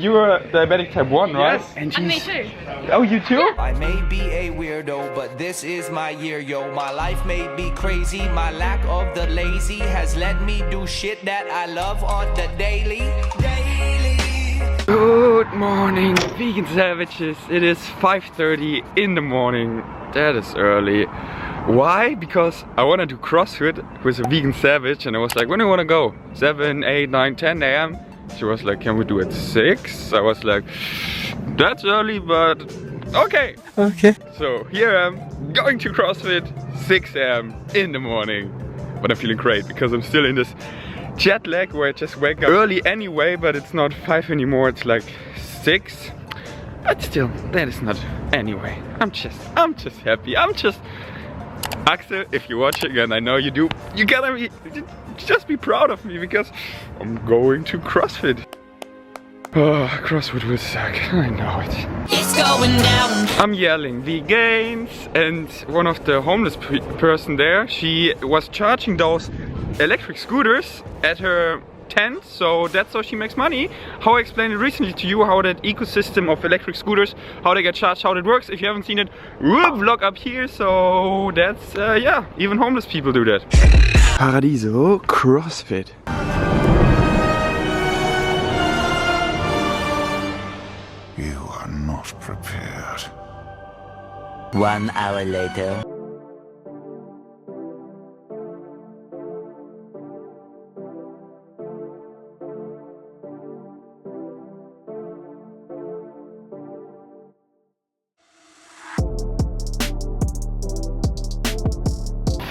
you're diabetic type 1, right? Yes. And me too. Oh, you too? Yeah. I may be a weirdo, but this is my year, yo. My life may be crazy. My lack of the lazy has let me do shit that I love on the daily. Good morning, vegan savages. It is 5:30 in the morning. That is early. Why? Because I want to do CrossFit with a vegan savage, and I was like, when do you want to go? 7, 8, 9, 10 a.m. She was like, can we do it 6? I was like, that's early, but okay. Okay. So here I am going to CrossFit 6 a.m. in the morning. But I'm feeling great because I'm still in this jet lag where I just wake up early anyway, but it's not 5 anymore, it's like 6. But still, that is not anyway. I'm just happy. Axel, if you're watching, and I know you do, you gotta just be proud of me because I'm going to CrossFit. Oh, CrossFit will suck. I know it. It's going down. I'm yelling vegans, and one of the homeless person there, she was charging those electric scooters at her tent, so that's how she makes money. How I explained it recently to you, how that ecosystem of electric scooters, how they get charged, how that works. If you haven't seen it, vlog up here. So that's yeah, even homeless people do that. Paradiso CrossFit. You are not prepared. 1 hour later.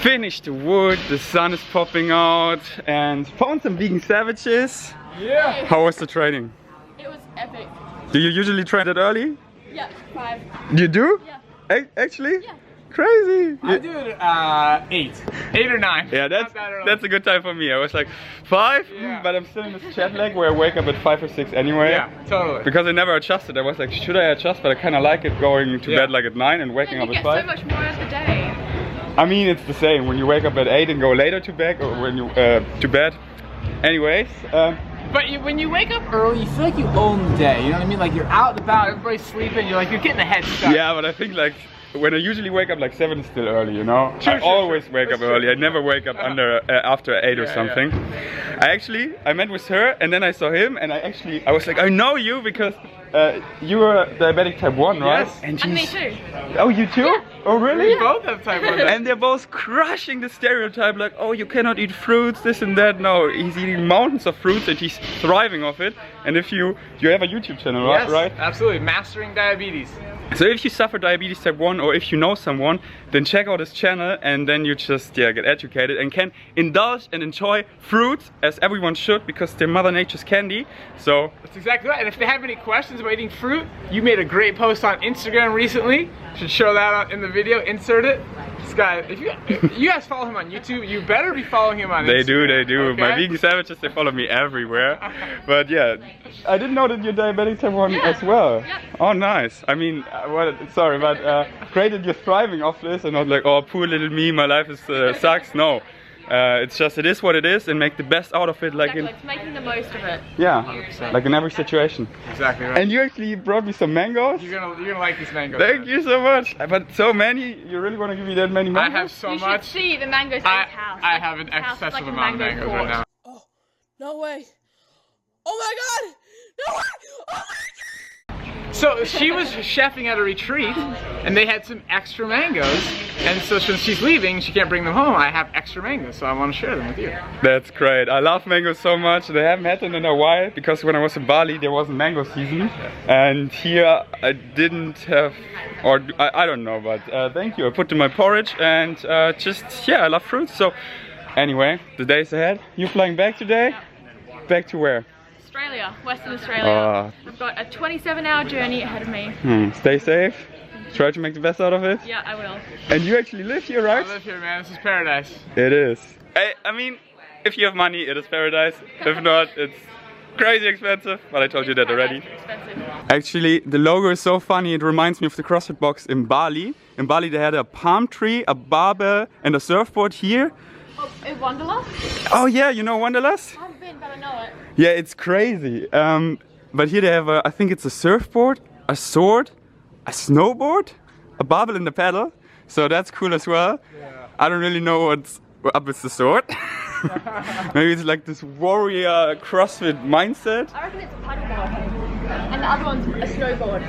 Finished the wood, the sun is popping out, and found some vegan savages. Yeah. How was the training? It was epic. Do you usually train that early? Yeah, 5. You do? Yeah. Actually? Yeah. Crazy. I do it 8 or 9. Yeah, that's a good time for me. I was like 5, Yeah. but I'm still in this jet lag where I wake up at 5 or 6 anyway. Yeah, totally. Because I never adjusted. I was like, should I adjust? But I kind of like it going to Yeah. bed like at 9 and waking You up at get 5. so much more out of the day. I mean, it's the same when you wake up at 8 and go later to bed, or when you to bed. Anyways, But when you wake up early, you feel like you own the day. You know what I mean? Like you're out and about, everybody's sleeping. You're getting a head start. yeah, but I think like when I usually wake up like 7 is still early, you know. Sure, I sure, always sure. wake That's up true. early. I never wake up after 8 or Yeah, something. I met with her, and then I saw him, and I was like, I know you because you were diabetic type 1, right? Yes. And me too. Oh, you too? Yeah. Oh, really? We both have type 1. And they're both crushing the stereotype like, oh, you cannot eat fruits, this and that. No, he's eating mountains of fruits and he's thriving off it. And if you have a YouTube channel, Yes, right? absolutely. Mastering diabetes. So if you suffer diabetes type 1, or if you know someone, then check out his channel, and then you just get educated and can indulge and enjoy fruits as everyone should, because they're Mother Nature's candy. So That's exactly right. And if they have any questions about eating fruit, you made a great post on Instagram recently. Should show that out in the video. Insert it. This guy, if you guys follow him on YouTube, you better be following him on Instagram. they do. Okay? My vegan savages, they follow me everywhere. But yeah, I didn't know that you're diabetic type 1 Yeah. as well. Yeah. Oh, nice. I mean, sorry, but great that you're thriving off this and not like, oh, poor little me, my life is sucks. No, it's just, it is what it is, and make the best out of it, like Exactly, like making the most of it. yeah, 100%. like in every situation. Exactly right. And you actually brought me some mangoes. You're gonna like these mangoes. Thank you so much. But so many, you really want to give me that many I mangoes? have so You much. should see the mangoes at his house. I Like, have an his house is excessive like a amount of mango mangoes right fort. now. Oh, no way. Oh my god. No way. Oh my god. So she was chefing at a retreat, and they had some extra mangoes. And so since she's leaving, she can't bring them home. I have extra mangoes, so I want to share them with you. That's great. I love mangoes so much. They haven't had them in a while because when I was in Bali there wasn't mango season, and here I didn't have, or I don't know, but thank you. I put in my porridge, and just yeah, I love fruits. So anyway, the days ahead. You flying back today? Back to where? Australia, Western Australia. I've got a 27-hour journey ahead of me. Stay safe. Try to make the best out of it. Yeah, I will. And you actually live here, right? I live here, man. This is paradise. It is. I mean, if you have money, it is paradise. If not, it's crazy expensive. But I told you that already. Expensive. Actually, the logo is so funny. It reminds me of the CrossFit box in Bali. In Bali, they had a palm tree, a barbell, and a surfboard here. Oh, in Wanderlust? Oh yeah, you know Wanderlust? I haven't been, but I know it. Yeah, it's crazy. But here they have a, I think it's a surfboard, a sword, a snowboard, a barbell and a paddle. So that's cool as well. Yeah. I don't really know what's up with the sword. Maybe it's like this warrior CrossFit mindset. I reckon it's a paddleboard. And the other one's a snowboard.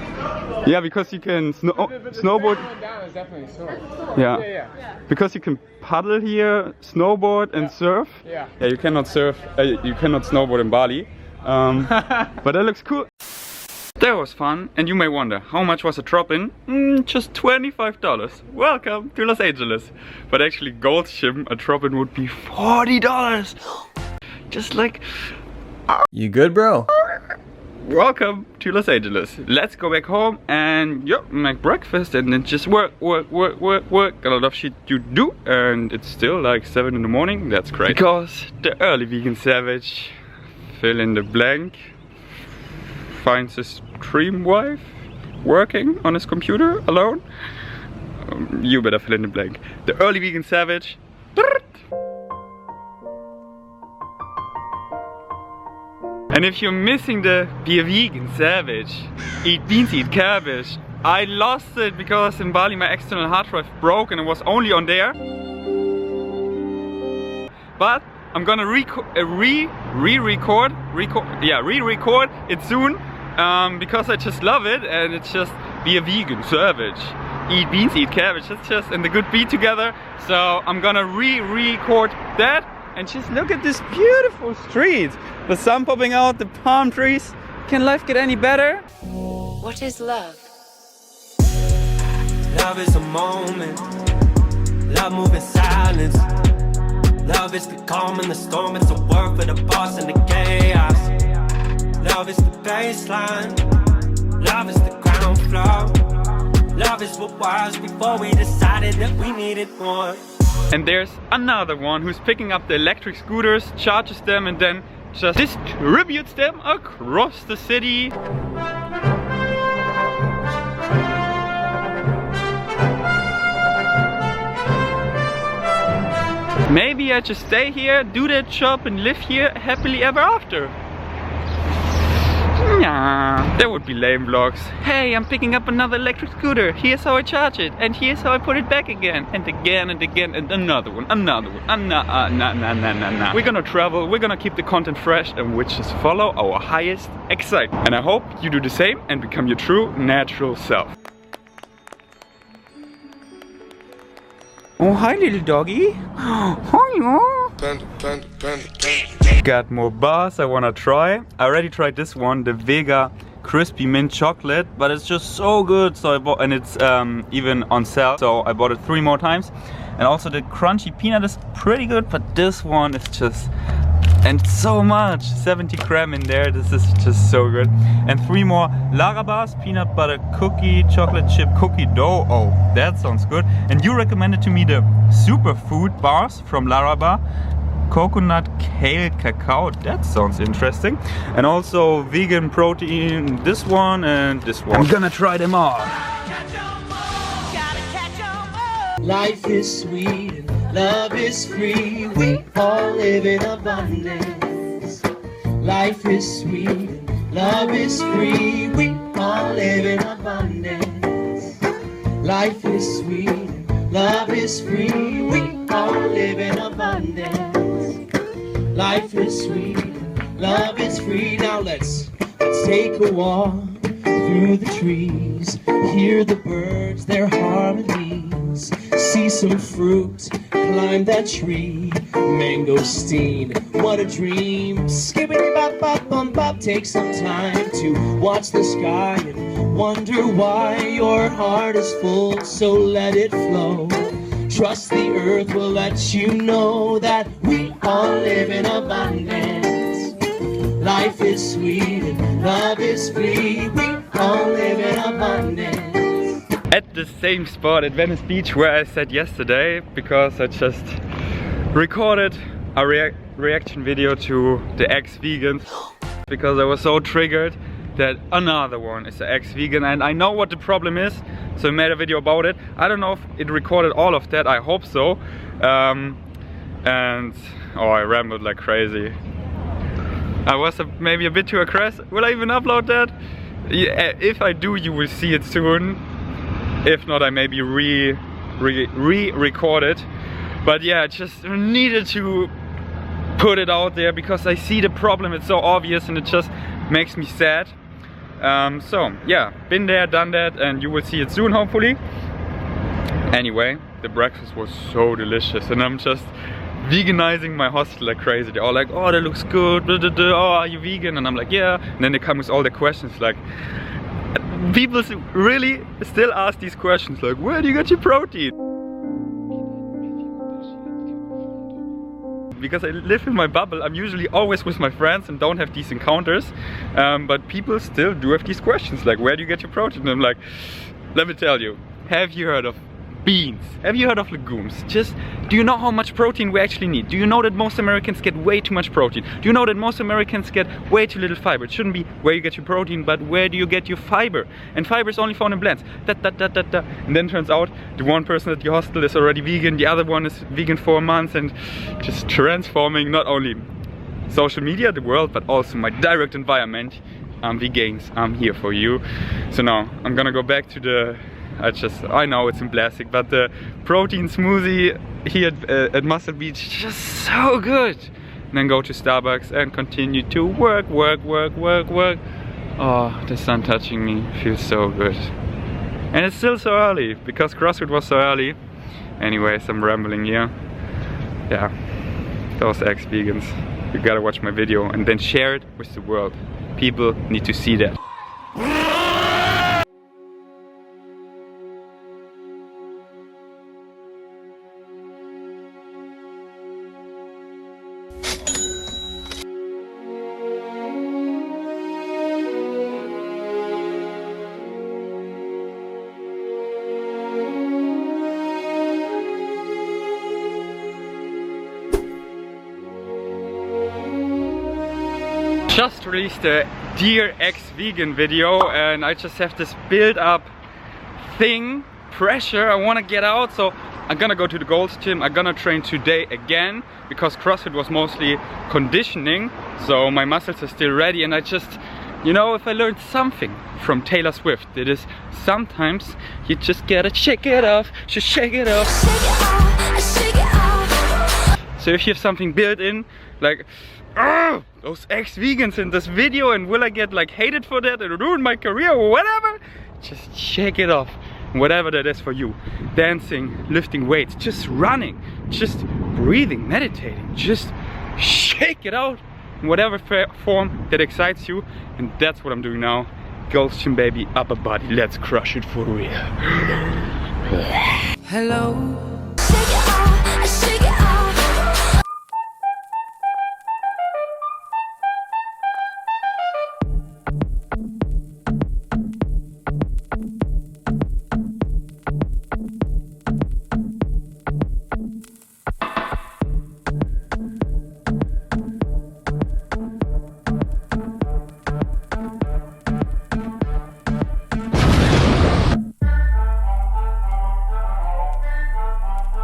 Yeah, because you can snowboard. Down is definitely a sword. Yeah. Because you can paddle here, snowboard and surf. Yeah. Yeah, you cannot surf, you cannot snowboard in Bali. But that looks cool. That was fun, and you may wonder, how much was a drop-in? Just $25. Welcome to Los Angeles. But actually, Gold's Gym, a drop-in would be $40. Just like... You good, bro? Welcome to Los Angeles. Let's go back home and make breakfast and then just work. Got a lot of shit to do, and it's still like 7 in the morning. That's great. Because the early vegan savage, fill in the blank, finds his dream wife working on his computer alone. You better fill in the blank. The early vegan savage. And if you're missing the be a vegan savage, eat beans, eat cabbage. I lost it because in Bali my external hard drive broke and it was only on there. But I'm gonna re-record it soon because I just love it, and it's just be a vegan savage. Eat beans, eat cabbage. It's just in the good beat together. So I'm gonna re-record that. And just look at this beautiful street. The sun popping out, the palm trees. Can life get any better? What is love? Love is a moment. Love moving silence. Love is the calm in the storm. It's a word for the boss and the chaos. Love is the baseline. Love is the ground floor. Love is what was before we decided that we needed more. And there's another one who's picking up the electric scooters, charges them, and then just distributes them across the city. Maybe I just stay here, do that job, and live here happily ever after. Nah, that would be lame vlogs. Hey, I'm picking up another electric scooter. Here's how I charge it, and here's how I put it back again, and again, and again, and another one. We're gonna travel, we're gonna keep the content fresh, and we just follow our highest excitement. And I hope you do the same and become your true, natural self. Oh, hi, little doggy. Got more bars I wanna try. I already tried this one, the Vega crispy mint chocolate, but it's just so good. So I bought, and it's even on sale. So I bought it 3 more times. And also the crunchy peanut is pretty good, but this one is just, and so much, 70 gram in there. This is just so good. And 3 more Lara bars, peanut butter cookie, chocolate chip cookie dough. Oh, that sounds good. And you recommended to me the superfood bars from Lara bar. Coconut kale cacao, that sounds interesting. And also vegan protein, this one and this one. I'm gonna try them all. Life is sweet and love is free. We all live in abundance. Life is sweet and love is free. We all live in abundance. Life is sweet and love is free. We all live in abundance. Life is sweet and love is free. Now let's take a walk through the trees. Hear the birds, their harmonies. See some fruit, climb that tree. Mangosteen, what a dream. Skippity bop bop bum bop. Take some time to watch the sky and wonder why your heart is full, so let it flow. Trust the earth will let you know that we all live in abundance. Life is sweet and love is free. We all live in abundance. At the same spot at Venice Beach where I sat yesterday, because I just recorded a reaction video to the ex-vegans, because I was so triggered that another one is an ex-vegan, and I know what the problem is, so I made a video about it. I don't know if it recorded all of that, I hope so. And oh, I rambled like crazy. I was maybe a bit too aggressive. Will I even upload that? Yeah, if I do, you will see it soon. If not, I maybe re-record it. But yeah, I just needed to put it out there because I see the problem. It's so obvious and it just makes me sad. So yeah, been there, done that, and you will see it soon, hopefully. Anyway, the breakfast was so delicious, and I'm just veganizing my hostel like crazy. They're all like, oh, that looks good, blah, blah, blah. Oh, are you vegan? And I'm like, yeah. And then they come with all the questions like, people really still ask these questions like, where do you get your protein? Because I live in my bubble, I'm usually always with my friends and don't have these encounters. But people still do have these questions like, where do you get your protein? And I'm like, let me tell you, have you heard of beans? Have you heard of legumes? Just, do you know how much protein we actually need? Do you know that most Americans get way too much protein? Do you know that most Americans get way too little fiber? It shouldn't be where you get your protein, but where do you get your fiber? And fiber is only found in blends. And then turns out the one person at the hostel is already vegan, the other one is vegan for a month, and just transforming not only social media, the world, but also my direct environment. I'm vegans, I'm here for you. So now I'm gonna go back to the I know it's in plastic, but the protein smoothie here at Muscle Beach is just so good. And then go to Starbucks and continue to work. Oh, the sun touching me feels so good. And it's still so early, because CrossFit was so early. Anyways, I'm rambling here. Yeah, those ex-vegans. You gotta watch my video and then share it with the world. People need to see that. Just released a Dear Ex-Vegan video, and I just have this build-up thing, pressure. I want to get out, so I'm gonna go to the Gold's Gym. I'm gonna train today again because CrossFit was mostly conditioning, so my muscles are still ready. And I just, you know, if I learned something from Taylor Swift, it is sometimes you just gotta shake it off, just shake it off. Shake it off. So if you have something built in, like, oh, those ex-vegans in this video, and will I get like hated for that and ruin my career or whatever? Just shake it off. Whatever that is for you. Dancing, lifting weights, just running, just breathing, meditating, just shake it out in whatever form that excites you. And that's what I'm doing now. Gold's Gym, baby, upper body, let's crush it for real. Hello.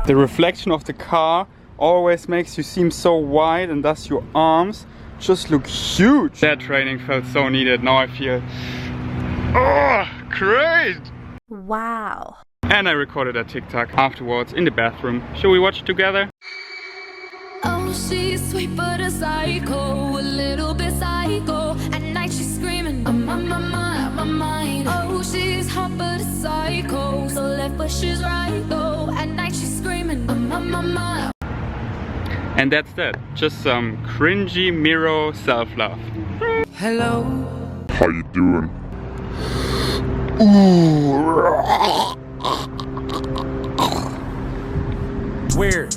The reflection of the car always makes you seem so wide, and thus your arms just look huge. That training felt so needed. Now I feel, oh, great! Wow. And I recorded a TikTok afterwards in the bathroom. Shall we watch it together? Oh, she's sweet but a psycho, a little bit psycho. At night she's screaming, I'm on my mind. Oh, she's hot but a psycho, so left but she's right though. At night she's screaming, I'm on my mind. And that's that. Just some cringy mirror self-love. Hello. How you doing? Weird.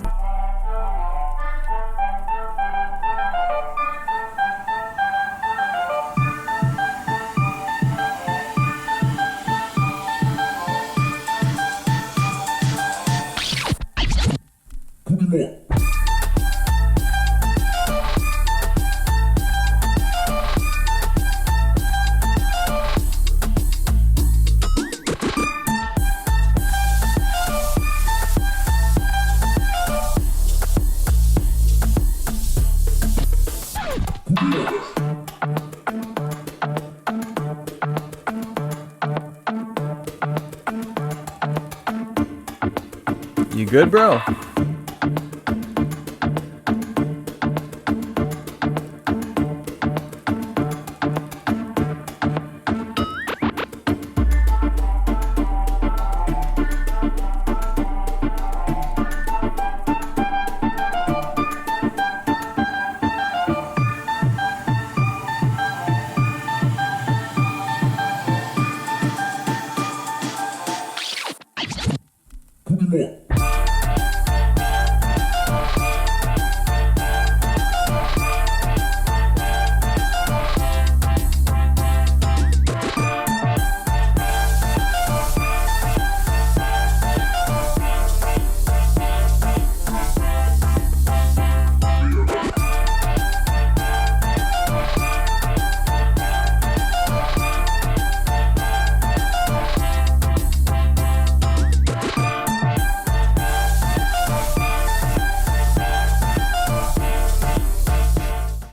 You good, bro?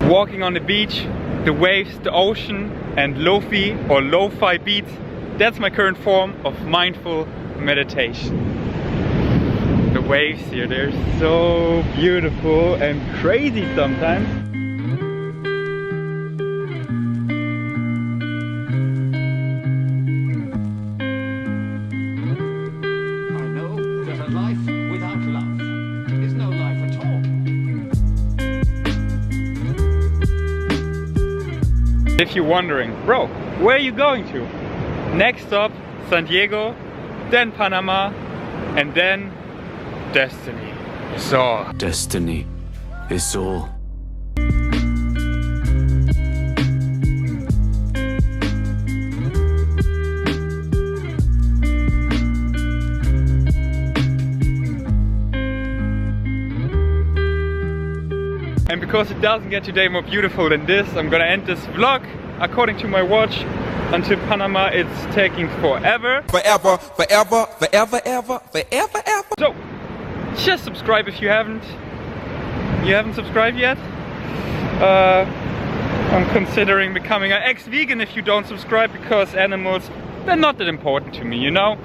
Walking on the beach, the waves, the ocean, and lo-fi or lo-fi beats, that's my current form of mindful meditation. The waves here, they're so beautiful and crazy sometimes. I know that a life without love is no life at all. If you're wondering, bro, where are you going to? Next stop, San Diego, then Panama, and then Destiny. So, Destiny is all. and because it doesn't get today more beautiful than this, I'm gonna end this vlog. According to my watch, until Panama it's taking forever. Forever, forever, forever, ever, forever, ever. So, just subscribe if you haven't. You haven't subscribed yet? I'm considering becoming an ex-vegan if you don't subscribe, because animals, they're not that important to me, you know?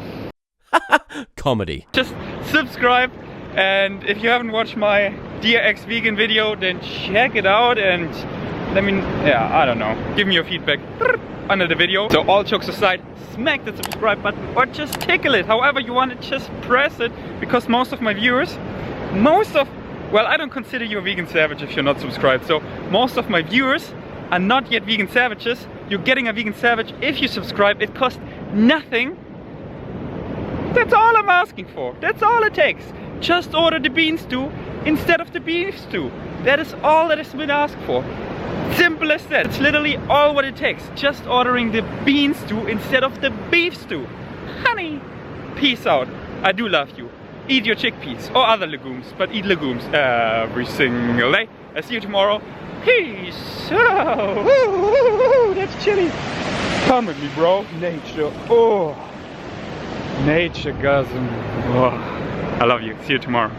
Comedy. Just subscribe, and if you haven't watched my Dear Ex-Vegan video, then check it out and let me, I don't know, give me your feedback under the video. So all jokes aside, smack the subscribe button or just tickle it, however you want it, just press it, because most of my viewers, well, I don't consider you a vegan savage if you're not subscribed, so most of my viewers are not yet vegan savages. You're getting a vegan savage if you subscribe. It costs nothing. That's all I'm asking for. That's all it takes. Just order the bean stew instead of the beef stew. That is all that has been asked for. Simple as that. It's literally all what it takes. Just ordering the bean stew instead of the beef stew. Honey, peace out. I do love you. Eat your chickpeas or other legumes, but eat legumes every single day. I'll see you tomorrow. Peace. Oh, that's chilly. Come with me, bro. Nature. Oh, nature gasm. Oh, I love you. See you tomorrow.